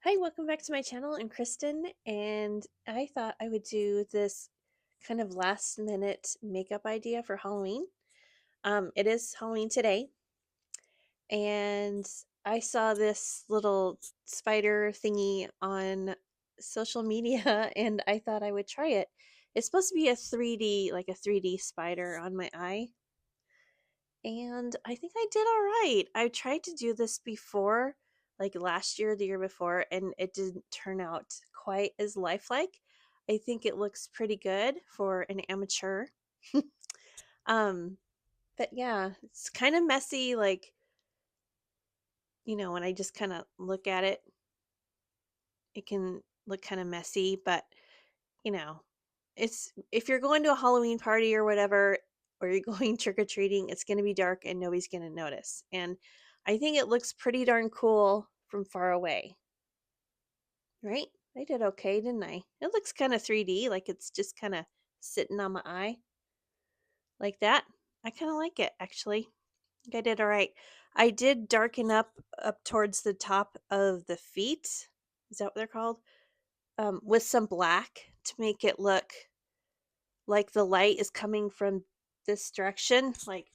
Hi, welcome back to my channel. I'm Kristen, and I thought I would do this kind of last minute makeup idea for Halloween. It is Halloween today, and I saw this little spider thingy on social media, and I thought I would try it. It's supposed to be a 3D, like a 3D spider on my eye, and I think I did all right. I tried to do this before, like last year, the year before, and it didn't turn out quite as lifelike. I think it looks pretty good for an amateur. um, but yeah, it's kind of messy. Like, when I just kind of look at it, it can look kind of messy, but you know, it's if you're going to a Halloween party or whatever, or you're going trick or treating, it's going to be dark and nobody's going to notice. And I think it looks pretty darn cool from far away, right? I did okay, didn't I? It looks kind of 3D, like it's just kind of sitting on my eye like that. I kind of like it actually. I think I did all right. I did darken up towards the top of the feet. Is that what they're called? With some black to make it look like the light is coming from this direction, like,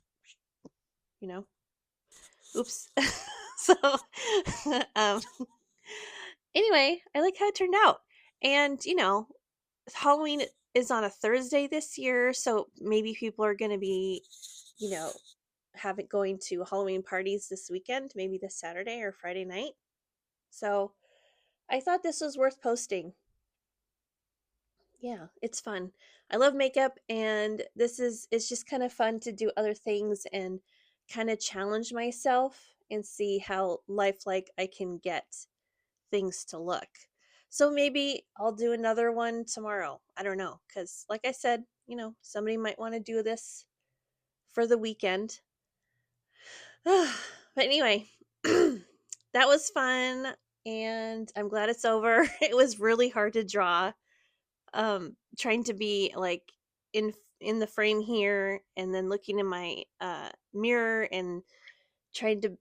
you know, oops. So, um, anyway, I like how it turned out. And, Halloween is on a Thursday this year, so maybe people are going to be, you know, having going to Halloween parties this weekend, maybe this Saturday or Friday night. So, I thought this was worth posting. Yeah, it's fun. I love makeup, and it's just kind of fun to do other things and kind of challenge myself and see how lifelike I can get things to look. So maybe I'll do another one tomorrow. I don't know, cuz like I said, somebody might want to do this for the weekend. But anyway, that was fun, and I'm glad it's over. It was really hard to draw, trying to be like in the frame here, and then looking in my mirror and trying to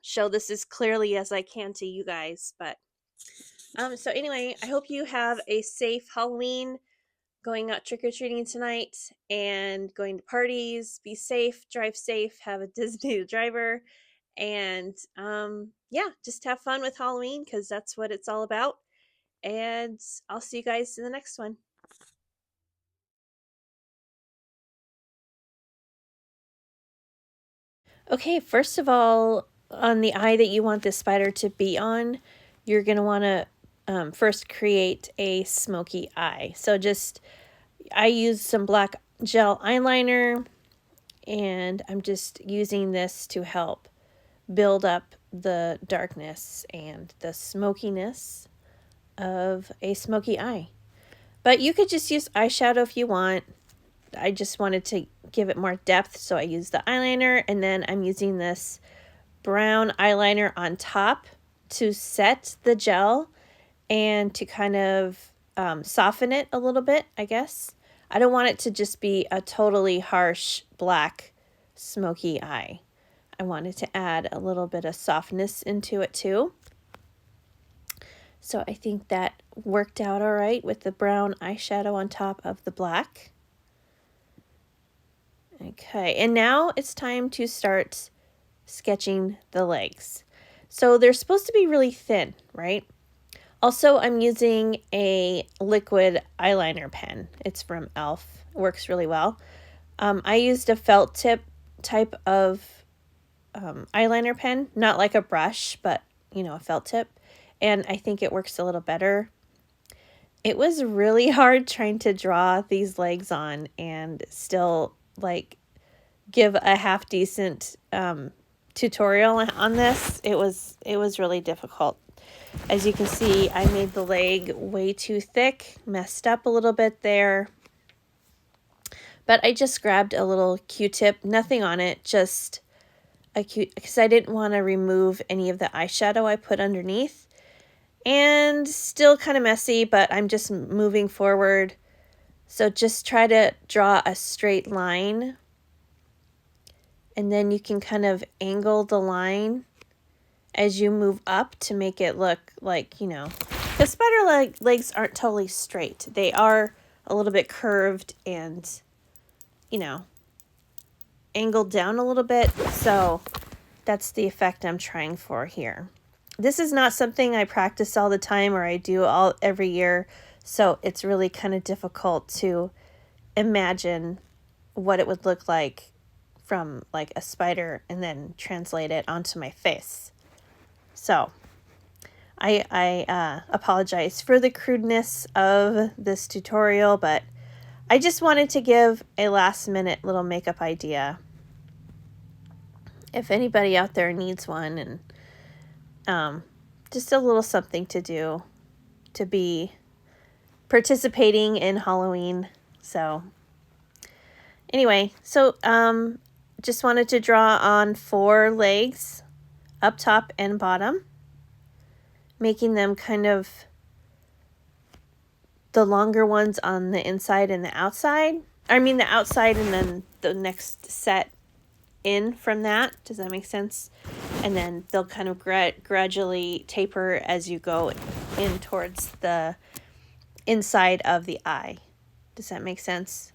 show this as clearly as I can to you guys. But so anyway, I hope you have a safe Halloween, going out trick-or-treating tonight and going to parties. Be safe, drive safe, have a designated driver, and yeah, just have fun with Halloween because that's what it's all about. And I'll see you guys in the next one. Okay, first of all, on the eye that you want this spider to be on, you're going to want to first create a smoky eye. So I use some black gel eyeliner, and I'm just using this to help build up the darkness and the smokiness of a smoky eye. But you could just use eyeshadow if you want. I just wanted to give it more depth, so I used the eyeliner, and then I'm using this brown eyeliner on top to set the gel and to kind of soften it a little bit, I guess. I don't want it to just be a totally harsh black smoky eye. I wanted to add a little bit of softness into it too. So I think that worked out all right with the brown eyeshadow on top of the black. Okay, and now it's time to start sketching the legs. So they're supposed to be really thin, right? Also, I'm using a liquid eyeliner pen. It's from e.l.f. It works really well. I used a felt tip type of eyeliner pen, not like a brush, but a felt tip. And I think it works a little better. It was really hard trying to draw these legs on and still like give a half decent tutorial on this. It was really difficult. As you can see, I made the leg way too thick, messed up a little bit there. But I just grabbed a little Q-tip, nothing on it, just a because I didn't want to remove any of the eyeshadow I put underneath. And still kind of messy, but I'm just moving forward. So just try to draw a straight line, and then you can kind of angle the line as you move up to make it look like, you know, because spider legs aren't totally straight. They are a little bit curved and, you know, angled down a little bit. So that's the effect I'm trying for here. This is not something I practice all the time or I do every year. So it's really kind of difficult to imagine what it would look like from like a spider and then translate it onto my face. So I apologize for the crudeness of this tutorial, but I just wanted to give a last minute little makeup idea. If anybody out there needs one, and just a little something to do to be participating in Halloween. So anyway, so just wanted to draw on 4 legs, up top and bottom, making them kind of the longer ones on the inside and the outside. I mean the outside and then the next set in from that. Does that make sense? And then they'll kind of gradually taper as you go in towards the inside of the eye. Does that make sense?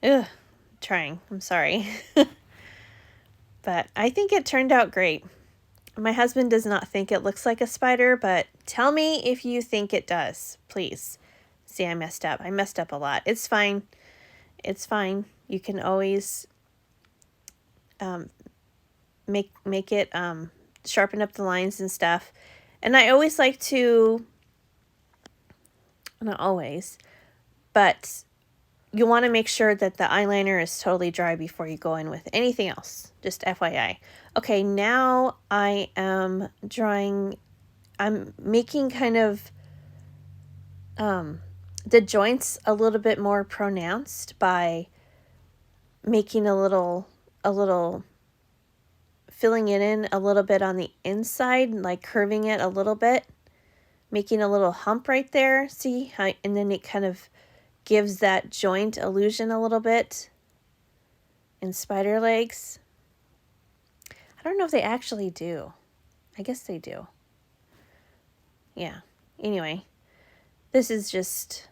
Ugh, trying. I'm sorry. But I think it turned out great. My husband does not think it looks like a spider, but tell me if you think it does, please. See, I messed up. I messed up a lot. It's fine. It's fine. You can always make it sharpen up the lines and stuff. And I always like to, not always, but you want to make sure that the eyeliner is totally dry before you go in with anything else. Just FYI. Okay, now I am I'm making kind of the joints a little bit more pronounced by making a little filling it in a little bit on the inside, like curving it a little bit, making a little hump right there. See how, and then it kind of gives that joint illusion a little bit in spider legs. I don't know if they actually do. I guess they do. Yeah. Anyway, this is just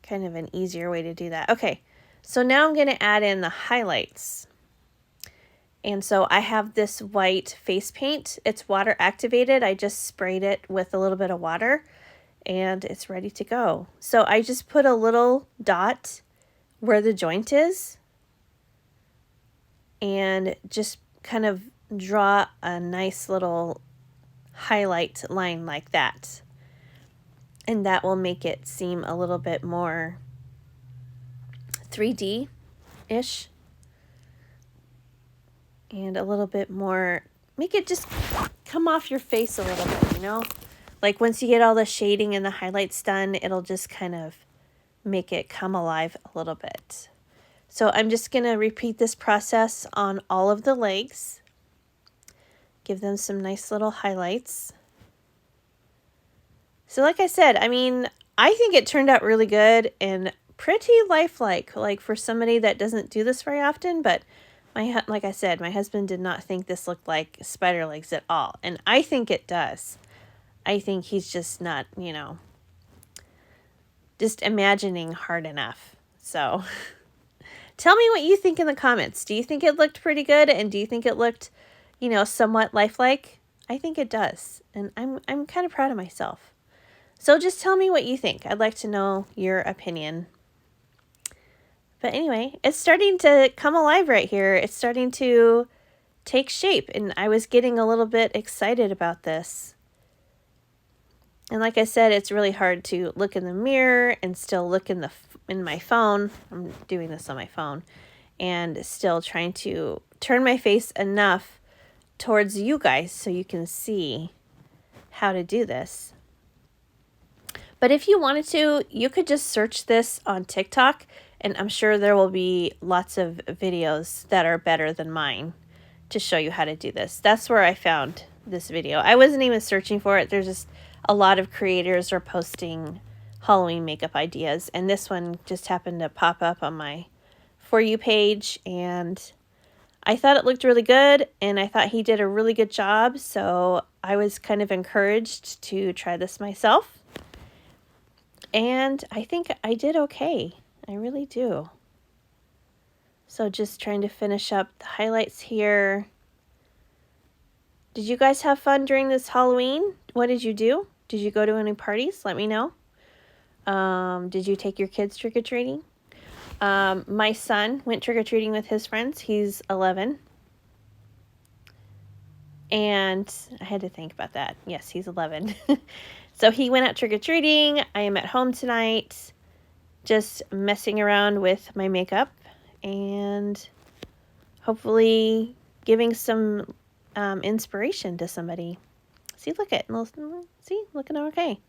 kind of an easier way to do that. Okay, so now I'm going to add in the highlights. And so I have this white face paint. It's water activated. I just sprayed it with a little bit of water and it's ready to go. So I just put a little dot where the joint is and just kind of draw a nice little highlight line like that. And that will make it seem a little bit more 3D-ish. And a little bit more, make it just come off your face a little bit, you know? Like once you get all the shading and the highlights done, it'll just kind of make it come alive a little bit. So I'm just going to repeat this process on all of the legs. Give them some nice little highlights. So like I said, I mean, I think it turned out really good and pretty lifelike, like for somebody that doesn't do this very often, but like I said, my husband did not think this looked like spider legs at all, and I think it does. I think he's just not, you know, just imagining hard enough. So tell me what you think in the comments. Do you think it looked pretty good, and do you think it looked, you know, somewhat lifelike? I think it does, and I'm kind of proud of myself. So just tell me what you think. I'd like to know your opinion. But anyway, it's starting to come alive right here. It's starting to take shape, and I was getting a little bit excited about this. And like I said, it's really hard to look in the mirror and still look in my phone. I'm doing this on my phone, and still trying to turn my face enough towards you guys so you can see how to do this. But if you wanted to, you could just search this on TikTok, and I'm sure there will be lots of videos that are better than mine to show you how to do this. That's where I found this video. I wasn't even searching for it. There's just a lot of creators are posting Halloween makeup ideas, and this one just happened to pop up on my For You page, and I thought it looked really good, and I thought he did a really good job, so I was kind of encouraged to try this myself. And I think I did okay. I really do. So just trying to finish up the highlights here. Did you guys have fun during this Halloween? What did you do? Did you go to any parties? Let me know. Did you take your kids trick-or-treating? My son went trick-or-treating with his friends. He's 11. And I had to think about that. Yes, he's 11. So he went out trick-or-treating. I am at home tonight, just messing around with my makeup and hopefully giving some inspiration to somebody. See, look at, see, looking okay.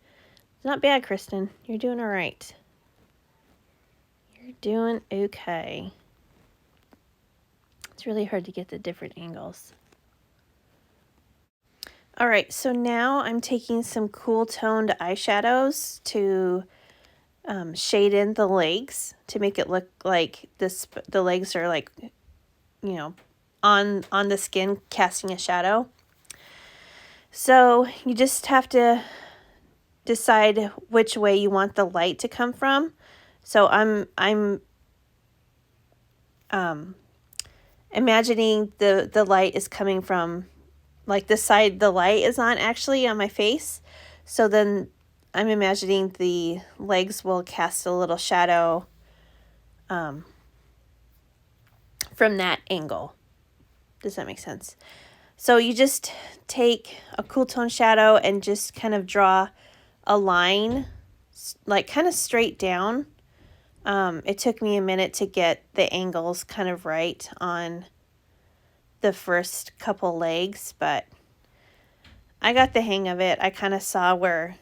It's not bad, Kristen. You're doing all right. You're doing okay. It's really hard to get the different angles. All right, so now I'm taking some cool toned eyeshadows to shade in the legs to make it look like the legs are like, you know, on the skin casting a shadow. So you just have to decide which way you want the light to come from. So I'm imagining the light is coming from like the side the light is on actually on my face. So then I'm imagining the legs will cast a little shadow from that angle. Does that make sense? So you just take a cool tone shadow and just kind of draw a line, like kind of straight down. It took me a minute to get the angles kind of right on the first couple legs, but I got the hang of it. I kind of saw where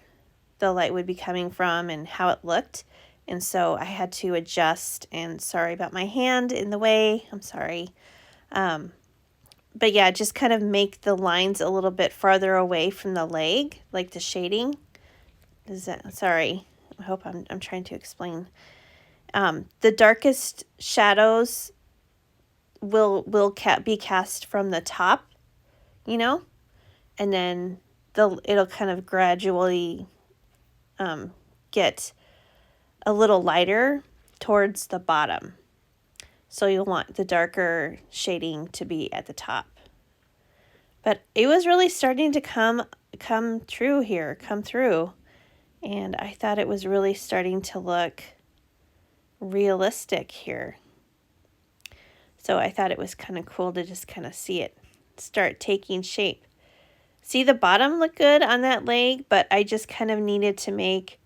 the light would be coming from and how it looked. And so I had to adjust, and sorry about my hand in the way. I'm sorry. But yeah, just kind of make the lines a little bit farther away from the leg, like the shading. Sorry. I hope I'm trying to explain. The darkest shadows will be cast from the top, you know, and then it'll kind of gradually get a little lighter towards the bottom. So you'll want the darker shading to be at the top. But it was really starting to come through. And I thought it was really starting to look realistic here. So I thought it was kind of cool to just kind of see it start taking shape. See, the bottom looked good on that leg, but I just kind of needed to make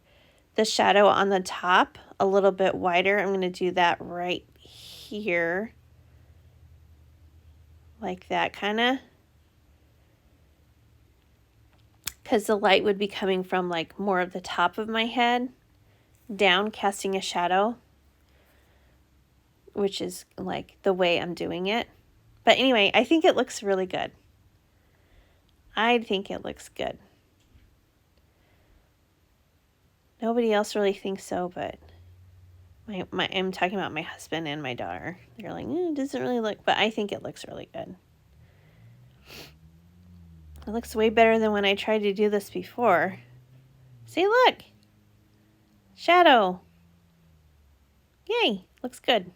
the shadow on the top a little bit wider. I'm going to do that right here. Like that kind of. Because the light would be coming from like more of the top of my head down, casting a shadow, which is like the way I'm doing it. But anyway, I think it looks really good. I think it looks good. Nobody else really thinks so, but I'm talking about my husband and my daughter. They're like, it doesn't really look, but I think it looks really good. It looks way better than when I tried to do this before. See, look. Shadow. Yay, looks good.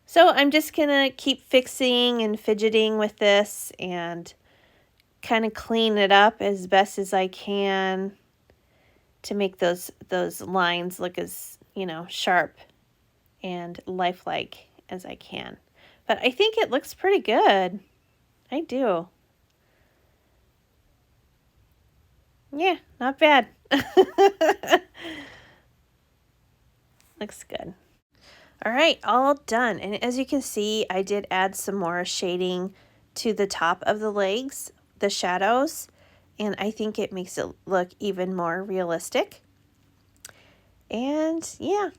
So I'm just going to keep fixing and fidgeting with this and kind of clean it up as best as I can to make those lines look as, you know, sharp and lifelike as I can. But I think it looks pretty good. I do. Yeah, not bad. Looks good. All right, all done. And as you can see, I did add some more shading to the top of the legs, the shadows, and I think it makes it look even more realistic. And yeah,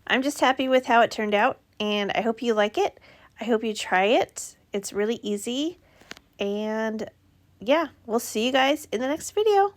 I'm just happy with how it turned out, and I hope you like it. I hope you try it. It's really easy. And yeah, we'll see you guys in the next video.